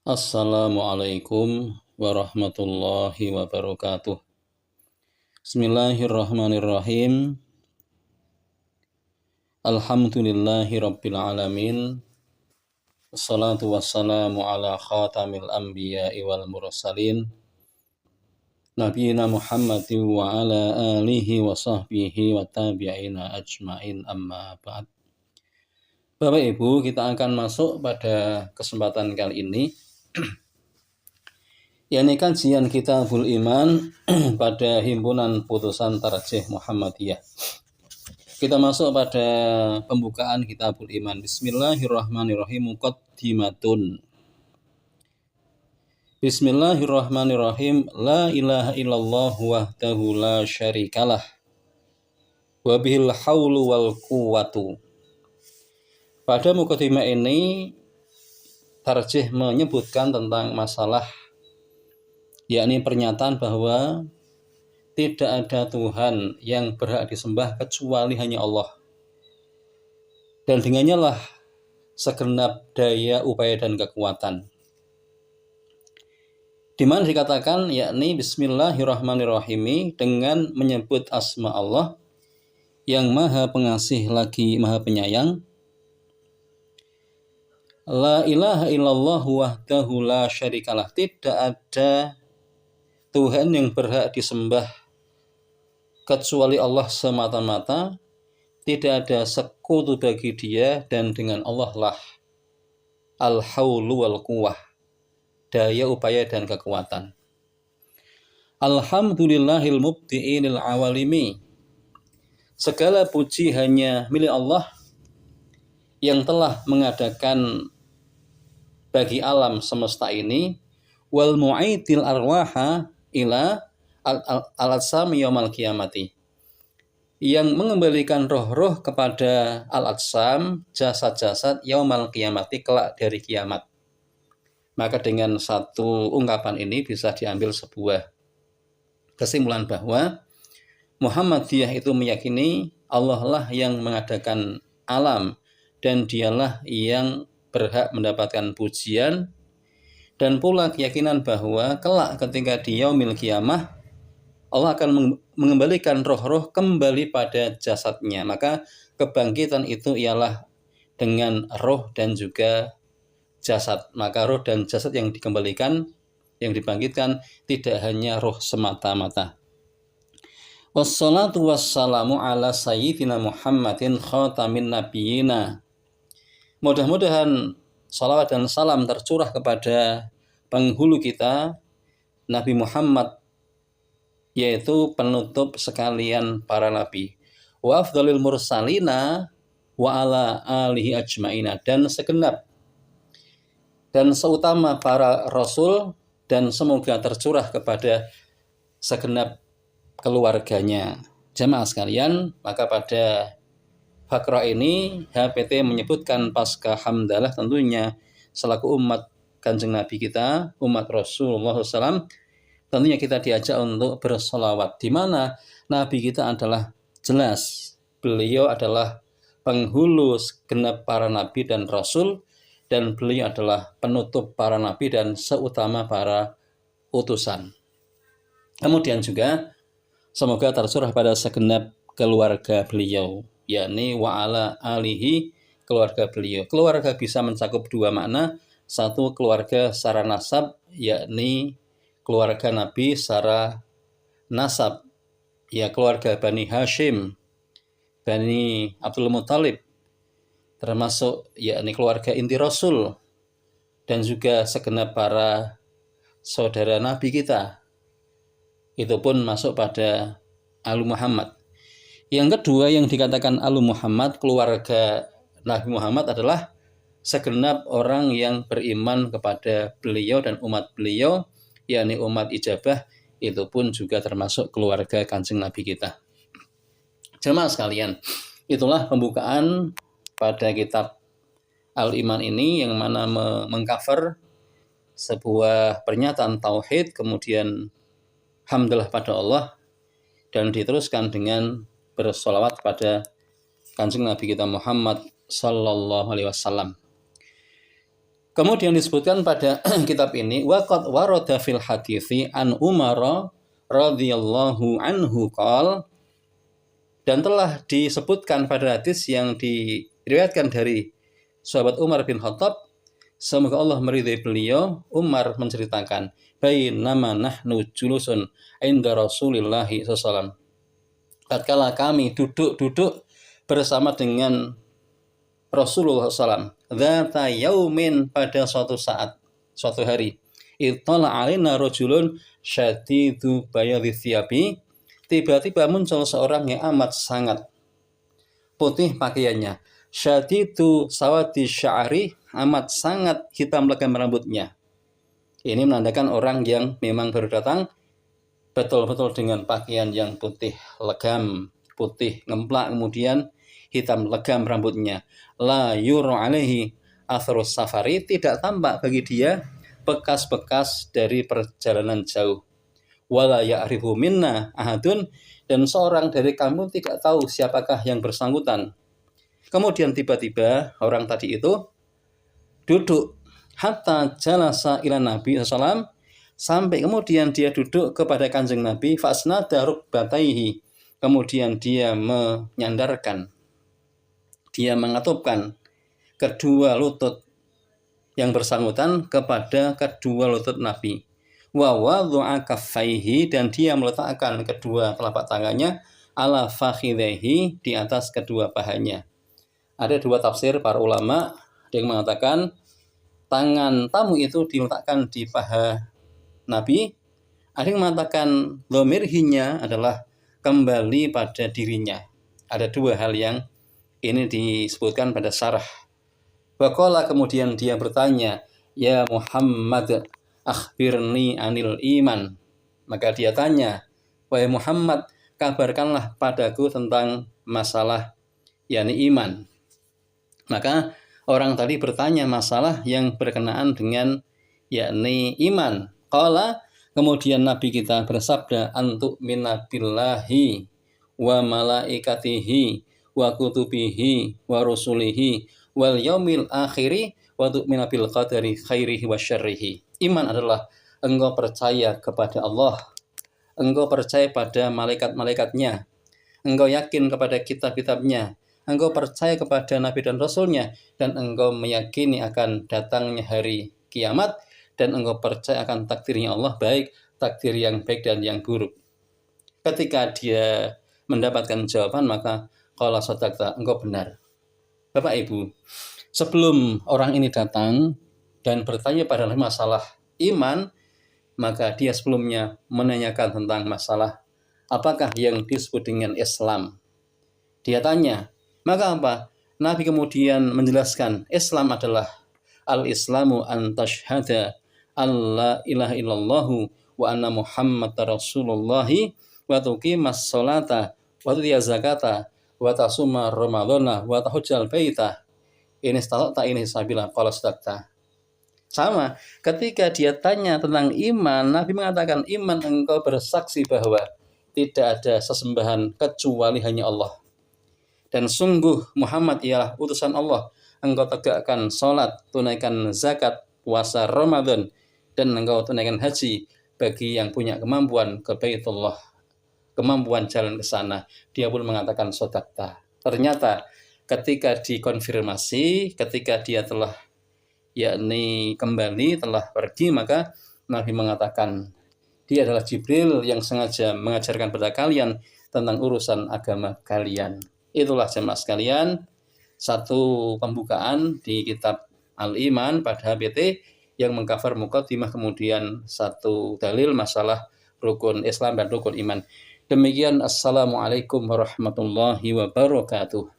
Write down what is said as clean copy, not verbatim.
Assalamualaikum warahmatullahi wabarakatuh. Bismillahirrahmanirrahim. Alhamdulillahi rabbil alamin. Wassalatu wassalamu ala khatamil anbiya'i wal mursalin. Nabiyina Muhammadin wa ala alihi wa sahbihi wa tabi'ina ajma'in, amma ba'd. Bapak Ibu, kita akan masuk pada kesempatan kali ini yakni kajian Kitabul Iman pada Himpunan Putusan Tarjih Muhammadiyah. Kita masuk pada pembukaan Kitabul Iman. Bismillahirrahmanirrahim. Muqaddimatun. Bismillahirrahmanirrahim. La ilaha illallah wahdahu la syarikalah. Wa bihil haulu wal quwwatu. Pada muqaddimah ini Tarjih menyebutkan tentang masalah yakni pernyataan bahwa tidak ada Tuhan yang berhak disembah kecuali hanya Allah. Dan dengannya lah segenap daya, upaya dan kekuatan. Di mana dikatakan yakni Bismillahirrahmanirrahim dengan menyebut asma Allah yang Maha Pengasih lagi Maha Penyayang. La ilaha illallah wahdahu la syarikalah. Tidak ada Tuhan yang berhak disembah kecuali Allah semata-mata. Tidak ada sekutu bagi Dia, dan dengan Allah lah al-haulu wal quwwah, daya, upaya dan kekuatan. Alhamdulillahil mubdi'inil awalimi. Segala puji hanya milik Allah yang telah mengadakan bagi alam semesta ini, wal mu'aitil arwaha ila al-atsami yaumal qiyamati, yang mengembalikan roh-roh kepada al-atsam, jasad-jasad, yaumal qiyamati, kelak dari kiamat. Maka dengan satu ungkapan ini bisa diambil sebuah kesimpulan bahwa Muhammadiyah itu meyakini Allah lah yang mengadakan alam, dan Dialah yang berhak mendapatkan pujian, dan pula keyakinan bahwa kelak ketika di yaumil qiyamah Allah akan mengembalikan roh-roh kembali pada jasadnya. Maka kebangkitan itu ialah dengan roh dan juga jasad. Maka roh dan jasad yang dikembalikan, yang dibangkitkan, tidak hanya roh semata-mata. Wassalatu wassalamu ala sayyidina Muhammadin khatamin nabiyina. Mudah-mudahan salawat dan salam tercurah kepada penghulu kita, Nabi Muhammad, yaitu penutup sekalian para nabi. Wa afdhalil mursalina wa ala alihi ajmaina. Dan segenap dan seutama para rasul, dan semoga tercurah kepada segenap keluarganya. Jamaah sekalian, maka pada Fakrah ini HPT menyebutkan pasca hamdalah tentunya selaku umat Kanjeng Nabi kita, umat Rasulullah SAW, tentunya kita diajak untuk bersolawat, di mana Nabi kita adalah jelas, beliau adalah penghulu segenap para nabi dan rasul, dan beliau adalah penutup para nabi dan seutama para utusan. Kemudian juga semoga tercurah pada segenap keluarga beliau, yakni wa ala alihi, keluarga beliau. Keluarga bisa mencakup dua makna. Satu, keluarga secara nasab, yakni keluarga Nabi secara nasab, ya keluarga Bani Hashim, Bani Abdul Muthalib, termasuk yakni keluarga inti Rasul, dan juga segenap para saudara Nabi kita. Itu pun masuk pada Alu Muhammad. Yang kedua yang dikatakan Alu Muhammad, keluarga Nabi Muhammad, adalah segenap orang yang beriman kepada beliau dan umat beliau, yakni umat ijabah. Itu pun juga termasuk keluarga Kanjeng Nabi kita. Jemaah sekalian, itulah pembukaan pada kitab Al-Iman ini, yang mana mengcover sebuah pernyataan tauhid, kemudian hamdalah pada Allah, dan diteruskan dengan bersolawat pada Kanjeng Nabi kita Muhammad Sallallahu Alaihi Wasallam. Kemudian disebutkan pada kitab ini waqad warada fil hadithi an Umar radhiyallahu anhu qol, dan telah disebutkan pada hadis yang diriwayatkan dari sahabat Umar bin Khattab, semoga Allah meridai beliau, Umar menceritakan, bainama nahnu julusun inda Rasulillah sallallahu, tatkala kami duduk bersama dengan Rasulullah SAW, dzata yaumin, pada suatu saat, suatu hari, ittala alaina rajulun syadidu bayadhi thiyabi, tiba-tiba muncul seorang yang amat sangat putih pakaiannya, syadidu sawadi sya'ri, amat sangat hitam legam rambutnya. Ini menandakan orang yang memang baru datang betul-betul dengan pakaian yang putih legam, putih ngemplak, kemudian hitam legam rambutnya. La yuru alaihi atharus safari, tidak tampak bagi dia bekas-bekas dari perjalanan jauh. Wala ya'rifu minna ahadun, dan seorang dari kamu tidak tahu siapakah yang bersangkutan. Kemudian tiba-tiba orang tadi itu duduk, hatta jalasa ila Nabi SAW, sampai kemudian dia duduk kepada kanjeng Nabi, fasnada rukbataihi, kemudian dia menyandarkan, dia mengatupkan kedua lutut yang bersangkutan kepada kedua lutut Nabi. Wa wadhu'a kaffaihi, dan dia meletakkan kedua telapak tangannya ala fakhidhihi, di atas kedua pahanya. Ada dua tafsir para ulama, ada yang mengatakan tangan tamu itu diletakkan di paha Nabi, ada yang mengatakan dhamirhinya adalah kembali pada dirinya. Ada dua hal yang ini disebutkan pada syarah. Waqala, kemudian dia bertanya, ya Muhammad, akhbirni anil iman. Maka dia tanya, wahai Muhammad, kabarkanlah padaku tentang masalah yakni iman. Maka orang tadi bertanya masalah yang berkenaan dengan yakni iman. Qala, kemudian Nabi kita bersabda, antu'mina billahi wa malaikatihi wa kutubihi wa rusulihi wal yaumil akhiri wa tu'mina bil qadari khairihi wa syarrihi. Iman adalah engkau percaya kepada Allah, engkau percaya pada malaikat-malaikatnya, engkau yakin kepada kitab-kitabnya, engkau percaya kepada Nabi dan Rasulnya, dan engkau meyakini akan datangnya hari kiamat, dan engkau percaya akan takdirnya Allah, baik takdir yang baik dan yang buruk. Ketika dia mendapatkan jawaban, maka qala sadaqta, engkau benar. Bapak Ibu, sebelum orang ini datang dan bertanya pada masalah iman, maka dia sebelumnya menanyakan tentang masalah apakah yang disebut dengan Islam. Dia tanya, maka apa? Nabi kemudian menjelaskan, Islam adalah al-islamu an tashhada alla ilaha illallahu wa anna muhammadar rasulullahi wa tuqimas sholata wa tutiyaz zakata wa tasuma ramadhana wa tahujjal baita in istata'ta ilaihi sabila qala sadaqta. Sama, ketika dia tanya tentang iman, Nabi mengatakan, iman engkau bersaksi bahwa tidak ada sesembahan kecuali hanya Allah, dan sungguh Muhammad ialah utusan Allah. Engkau tegakkan sholat, tunaikan zakat, puasa Ramadan, dan engkau tunaikan haji bagi yang punya kemampuan ke Baitullah, kemampuan jalan ke sana. Dia pun mengatakan sodakta. Ternyata ketika dikonfirmasi, ketika dia telah yakni kembali, telah pergi, maka Nabi mengatakan, dia adalah Jibril yang sengaja mengajarkan pada kalian tentang urusan agama kalian. Itulah jemaah sekalian, satu pembukaan di kitab Al-Iman pada HBT yang mengcover muqaddimah, kemudian satu dalil masalah rukun Islam dan rukun iman. Demikian, assalamualaikum warahmatullahi wabarakatuh.